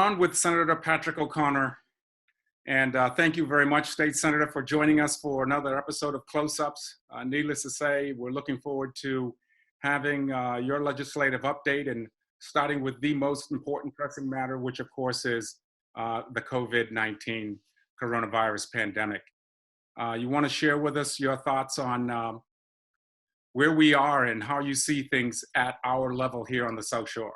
on with Senator Patrick O'Connor. And thank you very much, State Senator, for joining us for another episode of Close-Ups. Needless to say, we're looking forward to having your legislative update and starting with the most important pressing matter, which of course is the COVID-19 coronavirus pandemic. You want to share with us your thoughts on where we are and how you see things at our level here on the South Shore?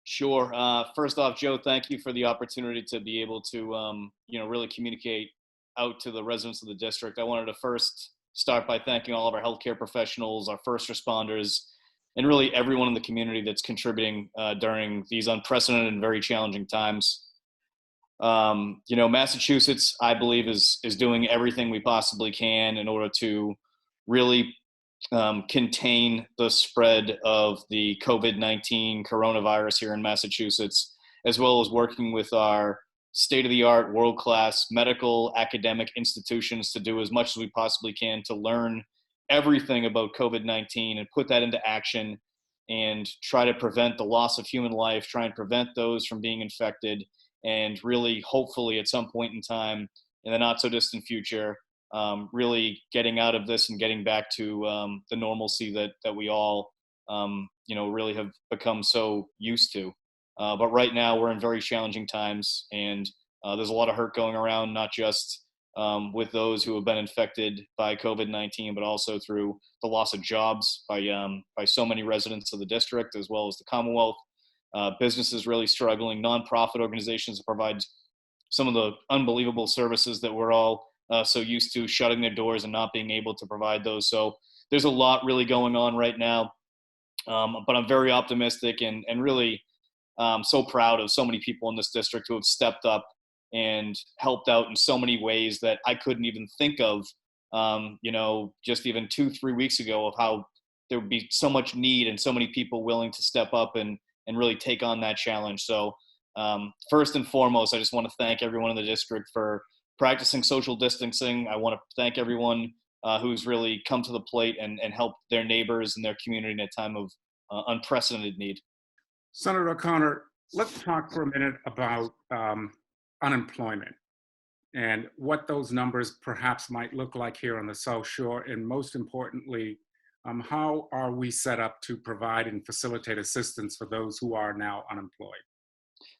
Sure. First off, Joe, thank you for the opportunity to be able to, really communicate out to the residents of the district. I wanted to first start by thanking all of our healthcare professionals, our first responders, and really everyone in the community that's contributing during these unprecedented and very challenging times. Massachusetts, I believe, is doing everything we possibly can in order to really contain the spread of the COVID-19 coronavirus here in Massachusetts, as well as working with our state-of-the-art, world-class medical academic institutions to do as much as we possibly can to learn everything about COVID-19 and put that into action and try to prevent the loss of human life, try and prevent those from being infected, and really, hopefully, at some point in time in the not-so-distant future, really getting out of this and getting back to the normalcy that we all, really have become so used to. But right now we're in very challenging times, and there's a lot of hurt going around, not just with those who have been infected by COVID-19, but also through the loss of jobs by so many residents of the district, as well as the Commonwealth. Businesses really struggling, nonprofit organizations that provide some of the unbelievable services that we're all so used to shutting their doors and not being able to provide those. So there's a lot really going on right now, but I'm very optimistic and really so proud of so many people in this district who have stepped up and helped out in so many ways that I couldn't even think of, just even 2-3 weeks ago, of how there would be so much need and so many people willing to step up and really take on that challenge. So first and foremost, I just want to thank everyone in the district for practicing social distancing. I want to thank everyone who's really come to the plate and helped their neighbors and their community in a time of unprecedented need. Senator O'Connor, let's talk for a minute about unemployment and what those numbers perhaps might look like here on the South Shore. And most importantly, how are we set up to provide and facilitate assistance for those who are now unemployed?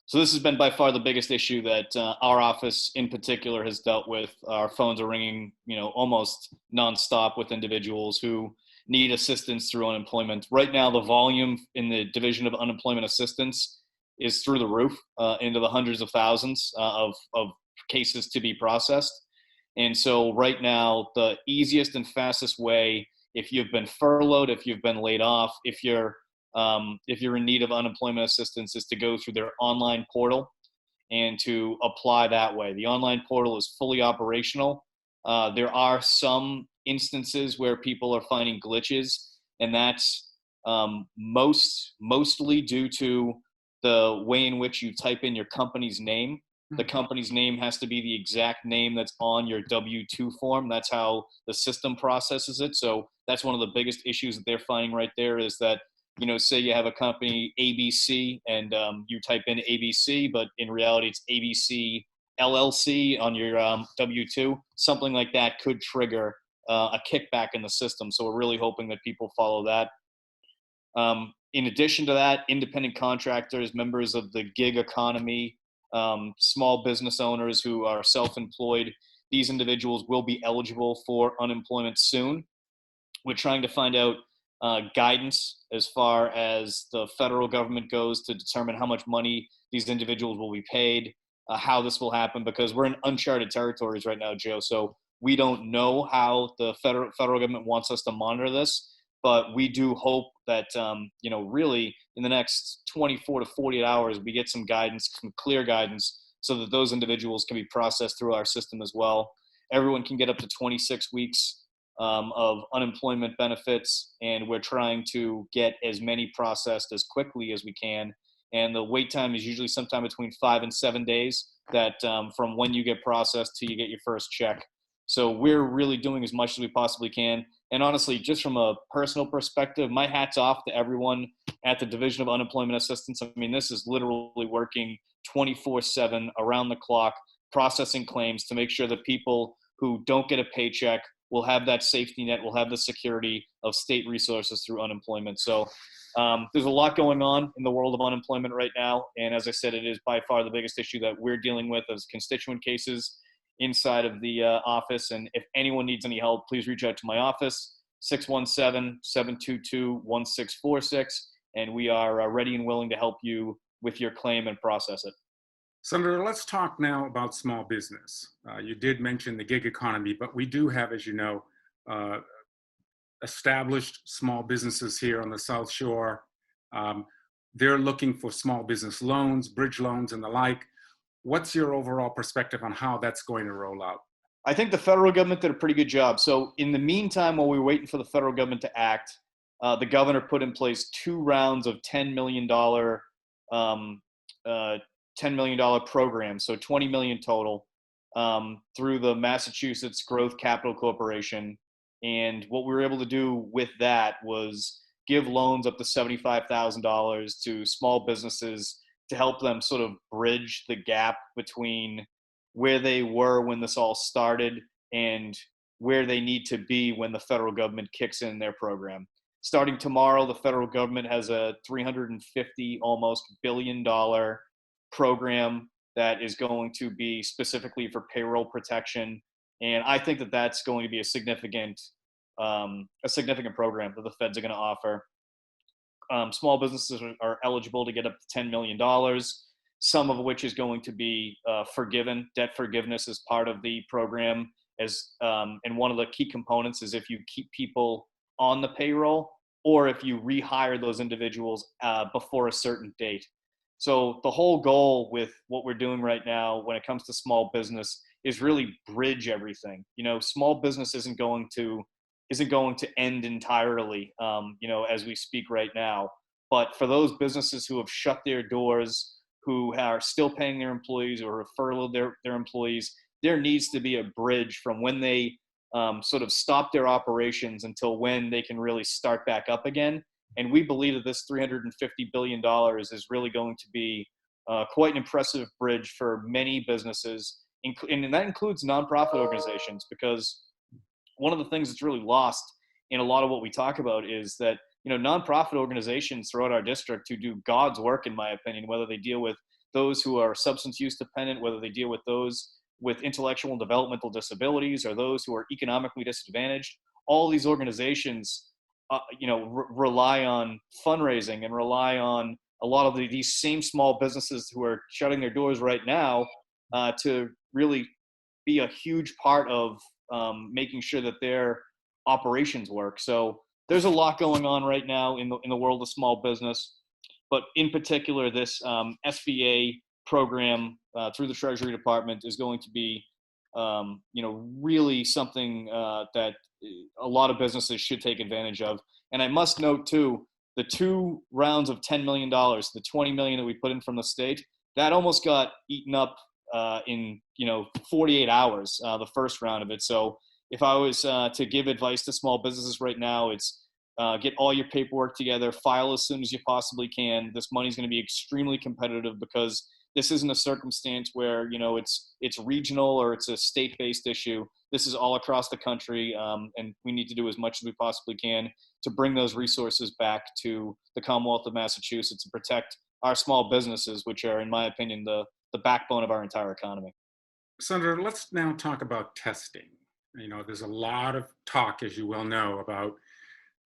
So this has been by far the biggest issue that our office in particular has dealt with. Our phones are ringing, almost nonstop with individuals who need assistance through unemployment. Right now, the volume in the Division of Unemployment Assistance is through the roof, into the hundreds of thousands of cases to be processed. And so right now, the easiest and fastest way, if you've been furloughed, if you've been laid off, if you're in need of unemployment assistance, is to go through their online portal and to apply that way. The online portal is fully operational. There are some instances where people are finding glitches, and that's mostly due to the way in which you type in your company's name. The company's name has to be the exact name that's on your W-2 form. That's how the system processes it. So that's one of the biggest issues that they're finding right there, is that, say you have a company ABC and you type in ABC, but in reality it's ABC LLC on your W-2. Something like that could trigger a kickback in the system. So we're really hoping that people follow that. In addition to that, independent contractors, members of the gig economy, small business owners who are self-employed, these individuals will be eligible for unemployment soon. We're trying to find out guidance as far as the federal government goes to determine how much money these individuals will be paid, how this will happen, because we're in uncharted territories right now, Joe. So we don't know how the federal government wants us to monitor this, but we do hope that, really in the next 24 to 48 hours, we get some guidance, some clear guidance, so that those individuals can be processed through our system as well. Everyone can get up to 26 weeks of unemployment benefits, and we're trying to get as many processed as quickly as we can. And the wait time is usually sometime between 5 and 7 days, that from when you get processed till you get your first check. So we're really doing as much as we possibly can. And honestly, just from a personal perspective, my hat's off to everyone at the Division of Unemployment Assistance. I mean, this is literally working 24/7 around the clock, processing claims to make sure that people who don't get a paycheck will have that safety net, will have the security of state resources through unemployment. So there's a lot going on in the world of unemployment right now. And as I said, it is by far the biggest issue that we're dealing with as constituent cases inside of the office. And if anyone needs any help, please reach out to my office, 617-722-1646. And we are ready and willing to help you with your claim and process it. Senator, let's talk now about small business. You did mention the gig economy, but we do have, as you know, established small businesses here on the South Shore. They're looking for small business loans, bridge loans, and the like. What's your overall perspective on how that's going to roll out? I think the federal government did a pretty good job. So in the meantime, while we were waiting for the federal government to act, the governor put in place 2 rounds of $10 million program, so $20 million total, through the Massachusetts Growth Capital Corporation. And what we were able to do with that was give loans up to $75,000 to small businesses to help them sort of bridge the gap between where they were when this all started and where they need to be when the federal government kicks in their program. Starting tomorrow, the federal government has a $350 almost $billion program that is going to be specifically for payroll protection. And I think that that's going to be a significant program that the feds are going to offer. Small businesses are eligible to get up to $10 million, some of which is going to be forgiven. Debt forgiveness is part of the program, and one of the key components is if you keep people on the payroll or if you rehire those individuals before a certain date. So the whole goal with what we're doing right now when it comes to small business is really bridge everything. You know, small business isn't going to end entirely, as we speak right now. But for those businesses who have shut their doors, who are still paying their employees or have furloughed their employees, there needs to be a bridge from when they sort of stop their operations until when they can really start back up again. And we believe that this $350 billion is really going to be quite an impressive bridge for many businesses, and that includes nonprofit organizations, because one of the things that's really lost in a lot of what we talk about is that, nonprofit organizations throughout our district who do God's work, in my opinion, whether they deal with those who are substance use dependent, whether they deal with those with intellectual and developmental disabilities, or those who are economically disadvantaged, all these organizations, rely on fundraising and rely on a lot of these same small businesses who are shutting their doors right now to really be a huge part of making sure that their operations work. So there's a lot going on right now in the world of small business, but in particular, this SBA program through the Treasury Department is going to be, really something that a lot of businesses should take advantage of. And I must note too, the 2 rounds of $10 million, the $20 million that we put in from the state, that almost got eaten up in 48 hours, the first round of it. So if I was to give advice to small businesses right now, it's get all your paperwork together, file as soon as you possibly can. This money's going to be extremely competitive because this isn't a circumstance where it's regional or it's a state-based issue. This is all across the country, and we need to do as much as we possibly can to bring those resources back to the Commonwealth of Massachusetts and protect our small businesses, which are, in my opinion, the backbone of our entire economy. Senator, let's now talk about testing. There's a lot of talk, as you well know, about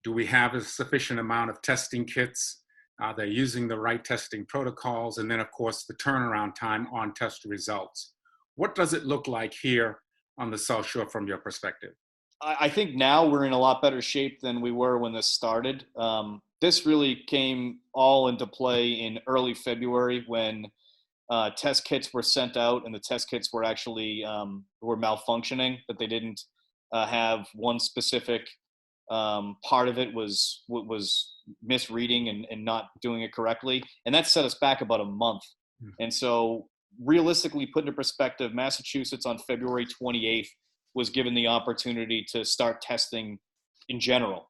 do we have a sufficient amount of testing kits? They're using the right testing protocols, and then, of course, the turnaround time on test results. What does it look like here on the South Shore from your perspective? I think now we're in a lot better shape than we were when this started. This really came all into play in early February when test kits were sent out, and the test kits were actually were malfunctioning, that they didn't have one specific part of it was misreading and not doing it correctly. And that set us back about a month. And so realistically, put into perspective, Massachusetts on February 28th was given the opportunity to start testing in general.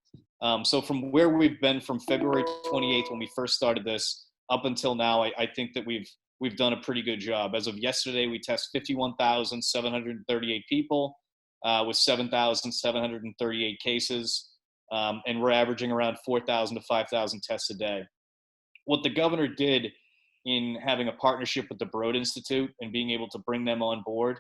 So from where we've been from February 28th, when we first started this, up until now, I think that we've done a pretty good job. As of yesterday, we test 51,738 people with 7,738 cases, and we're averaging around 4,000 to 5,000 tests a day. What the governor did in having a partnership with the Broad Institute and being able to bring them on board,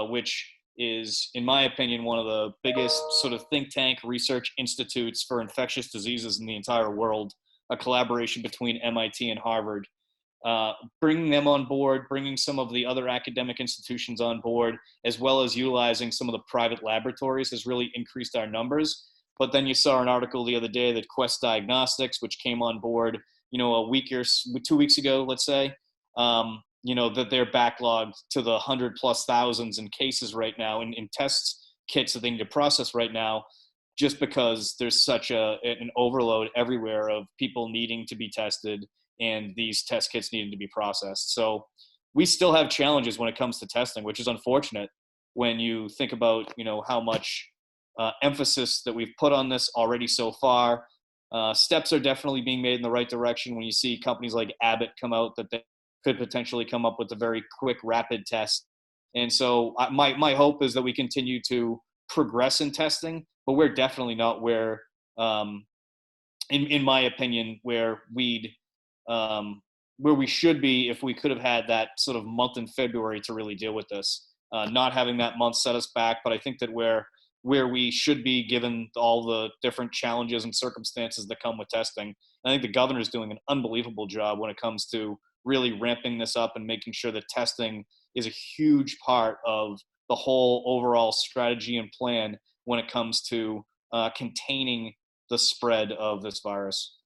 which is, in my opinion, one of the biggest sort of think tank research institutes for infectious diseases in the entire world, a collaboration between MIT and Harvard. Bringing them on board, bringing some of the other academic institutions on board, as well as utilizing some of the private laboratories has really increased our numbers. But then you saw an article the other day that Quest Diagnostics, which came on board, a week or 2 weeks ago, let's say, that they're backlogged to the 100+ thousands in cases right now in test kits that they need to process right now, just because there's such an overload everywhere of people needing to be tested and these test kits needing to be processed. So we still have challenges when it comes to testing, which is unfortunate when you think about, how much emphasis that we've put on this already so far. Steps are definitely being made in the right direction when you see companies like Abbott come out that they could potentially come up with a very quick, rapid test. And so my hope is that we continue to progress in testing, but we're definitely not where, in my opinion, where we should be if we could have had that sort of month in February to really deal with this. Not having that month set us back, but I think that where we should be, given all the different challenges and circumstances that come with testing. I think the governor is doing an unbelievable job when it comes to really ramping this up and making sure that testing is a huge part of the whole overall strategy and plan when it comes to containing the spread of this virus.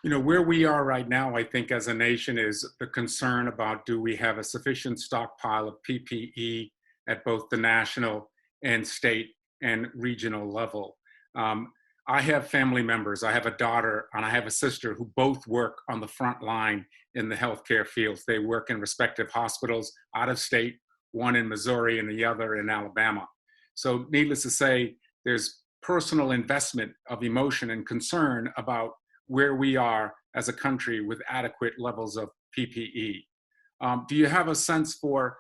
Where we are right now, I think, as a nation, is the concern about, do we have a sufficient stockpile of PPE at both the national and state and regional level. I have family members. I have a daughter and I have a sister who both work on the front line in the healthcare fields. They work in respective hospitals out of state, one in Missouri and the other in Alabama. So needless to say, there's personal investment of emotion and concern about where we are as a country with adequate levels of PPE. Do you have a sense for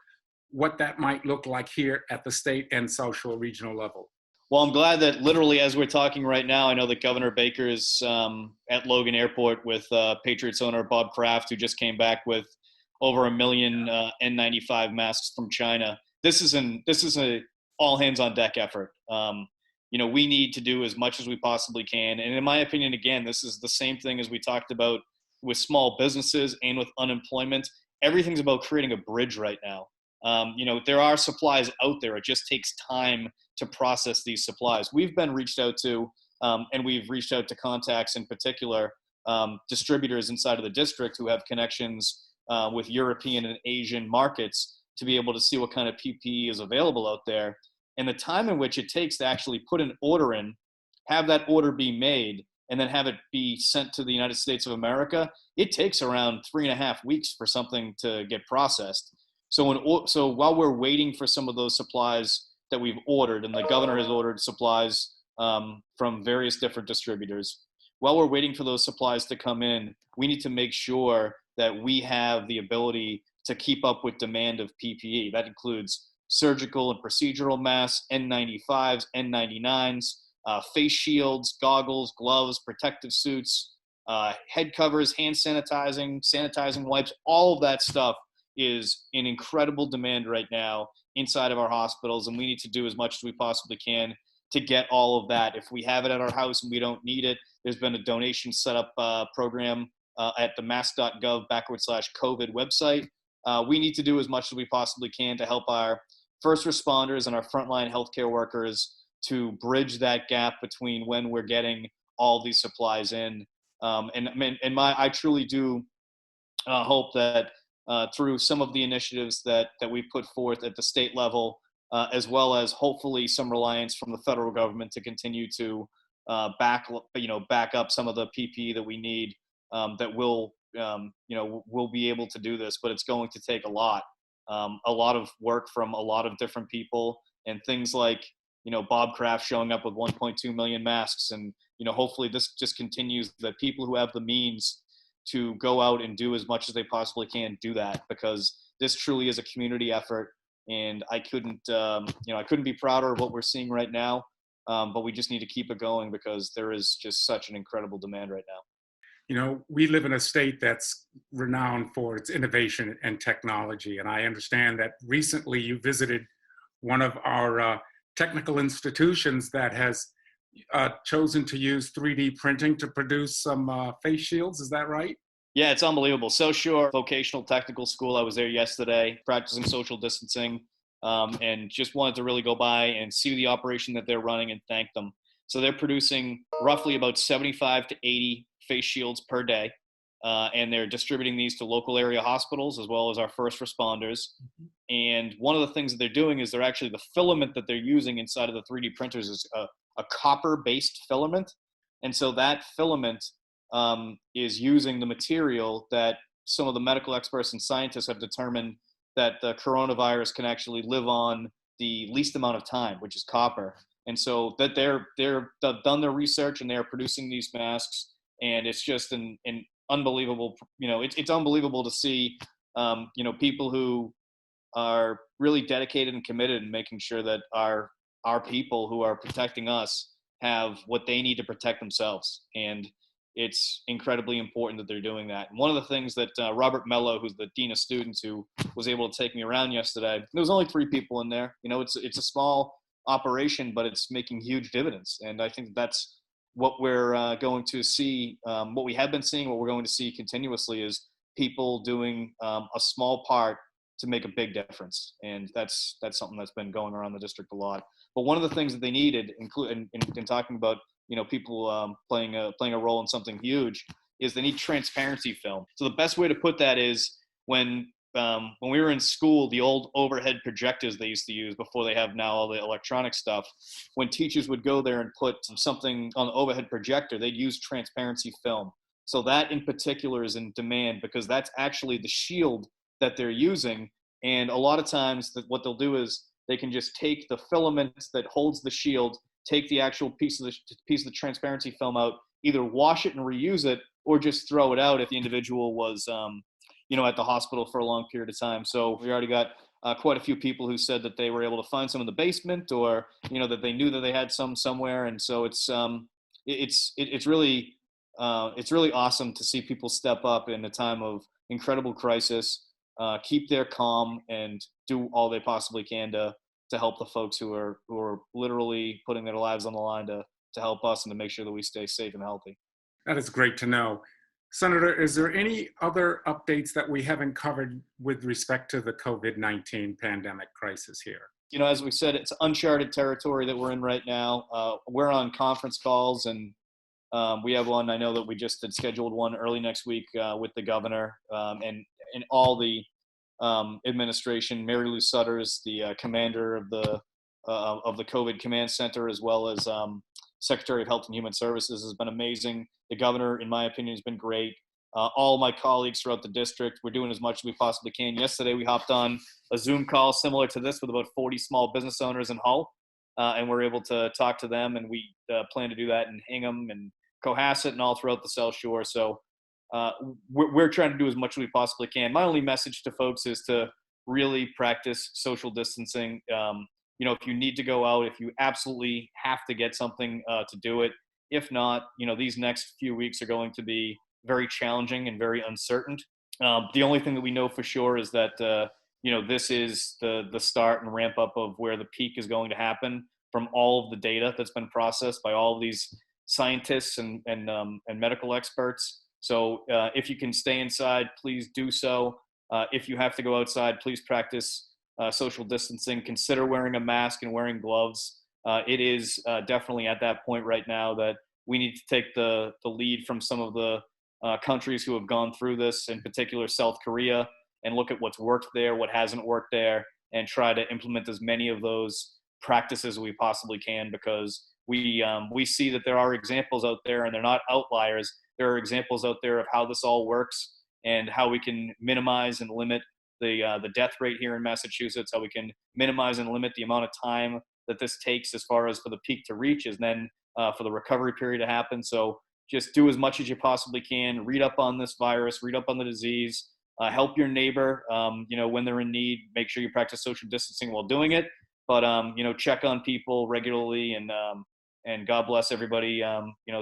what that might look like here at the state and social regional level? Well, I'm glad that literally as we're talking right now, I know that Governor Baker is at Logan Airport with Patriots owner Bob Kraft, who just came back with over 1 million N95 masks from China. This is a all hands on deck effort. We need to do as much as we possibly can. And in my opinion, again, this is the same thing as we talked about with small businesses and with unemployment. Everything's about creating a bridge right now. There are supplies out there. It just takes time to process these supplies. We've been reached out to, and we've reached out to contacts in particular, distributors inside of the district who have connections with European and Asian markets to be able to see what kind of PPE is available out there. And the time in which it takes to actually put an order in, have that order be made, and then have it be sent to the United States of America, it takes around 3.5 weeks for something to get processed. So while we're waiting for some of those supplies that we've ordered, and the governor has ordered supplies from various different distributors, while we're waiting for those supplies to come in, we need to make sure that we have the ability to keep up with demand of PPE. That includes surgical and procedural masks, N95s, N99s, face shields, goggles, gloves, protective suits, head covers, hand sanitizing wipes. All of that stuff is in incredible demand right now inside of our hospitals, and we need to do as much as we possibly can to get all of that. If we have it at our house and we don't need it, there's been a donation setup program at the mass.gov/COVID website. We need to do as much as we possibly can to help our first responders and our frontline healthcare workers to bridge that gap between when we're getting all these supplies in. I truly do hope that through some of the initiatives that we put forth at the state level, as well as hopefully some reliance from the federal government to continue to back up some of the PPE that we need, that we'll be able to do this. But it's going to take a lot of work from a lot of different people, and things like, Bob Kraft showing up with 1.2 million masks. And, hopefully this just continues, that people who have the means to go out and do as much as they possibly can do that, because this truly is a community effort. And I couldn't be prouder of what we're seeing right now. But we just need to keep it going, because there is just such an incredible demand right now. We live in a state that's renowned for its innovation and technology. And I understand that recently you visited one of our technical institutions that has chosen to use 3D printing to produce some face shields. Is that right? Yeah, it's unbelievable. SoSure Vocational Technical School. I was there yesterday practicing social distancing, and just wanted to really go by and see the operation that they're running and thank them. So they're producing roughly about 75 to 80 face shields per day, and they're distributing these to local area hospitals as well as our first responders. And one of the things that they're doing is the filament that they're using inside of the 3D printers is a copper-based filament. And so that filament is using the material that some of the medical experts and scientists have determined that the coronavirus can actually live on the least amount of time, which is copper. And so that they've done their research and they're producing these masks, and it's just an unbelievable, it's unbelievable to see, people who are really dedicated and committed and making sure that our people who are protecting us have what they need to protect themselves. And it's incredibly important that they're doing that. And one of the things that Robert Mello, who's the Dean of Students, who was able to take me around yesterday, there was only 3 people in there. It's a small operation, but it's making huge dividends. And I think that's what we're going to see, what we have been seeing, what we're going to see continuously, is people doing a small part to make a big difference. And that's something that's been going around the district a lot. But one of the things that they needed, including in talking about, people playing a role in something huge, is they need transparency film. So the best way to put that is when we were in school, the old overhead projectors they used to use before they have now all the electronic stuff, when teachers would go there and put something on the overhead projector, they'd use transparency film. So that in particular is in demand, because that's actually the shield that they're using. And a lot of times what they'll do is they can just take the filament that holds the shield, take the actual piece of the transparency film out, either wash it and reuse it, or just throw it out if the individual was at the hospital for a long period of time. So we already got quite a few people who said that they were able to find some in the basement, or that they knew that they had some somewhere. And so it's really awesome to see people step up in a time of incredible crisis, keep their calm, and do all they possibly can to help the folks who are literally putting their lives on the line to help us and to make sure that we stay safe and healthy. That is great to know. Senator, is there any other updates that we haven't covered with respect to the COVID-19 pandemic crisis here? As we said, it's uncharted territory that we're in right now. We're on conference calls, and we have one. I know that we just had scheduled one early next week with the governor and all the administration. Mary Lou Sutters, the commander of the COVID Command Center, as well as Secretary of Health and Human Services, has been amazing. The governor, in my opinion, has been great. All my colleagues throughout the district, we're doing as much as we possibly can. Yesterday, we hopped on a Zoom call similar to this with about 40 small business owners in Hull, and we're able to talk to them, and we plan to do that in Hingham and Cohasset and all throughout the South Shore. So we're trying to do as much as we possibly can. My only message to folks is to really practice social distancing. If you need to go out, if you absolutely have to get something to do it. If not, these next few weeks are going to be very challenging and very uncertain. The only thing that we know for sure is that, this is the start and ramp up of where the peak is going to happen from all of the data that's been processed by all of these scientists and medical experts. So if you can stay inside, please do so. If you have to go outside, please practice social distancing. Consider wearing a mask and wearing gloves. It is definitely at that point right now that we need to take the lead from some of the countries who have gone through this, in particular South Korea, and look at what's worked there, what hasn't worked there, and try to implement as many of those practices as we possibly can, because we see that there are examples out there, and they're not outliers. There are examples out there of how this all works and how we can minimize and limit the death rate here in Massachusetts, how we can minimize and limit the amount of time that this takes as far as for the peak to reach, is then for the recovery period to happen. So just do as much as you possibly can. Read up on this virus, read up on the disease, help your neighbor, when they're in need. Make sure you practice social distancing while doing it. But, check on people regularly, and God bless everybody,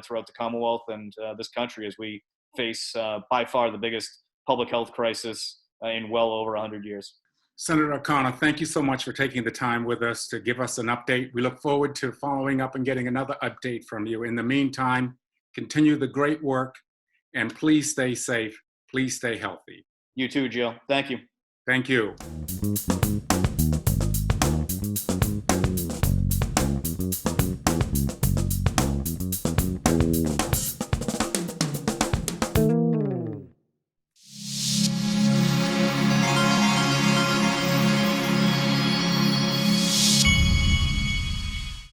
throughout the Commonwealth and this country as we face by far the biggest public health crisis in well over 100 years. Senator O'Connor, thank you so much for taking the time with us to give us an update. We look forward to following up and getting another update from you. In the meantime, continue the great work, and please stay safe. Please stay healthy. You too, Jill. Thank you. Thank you.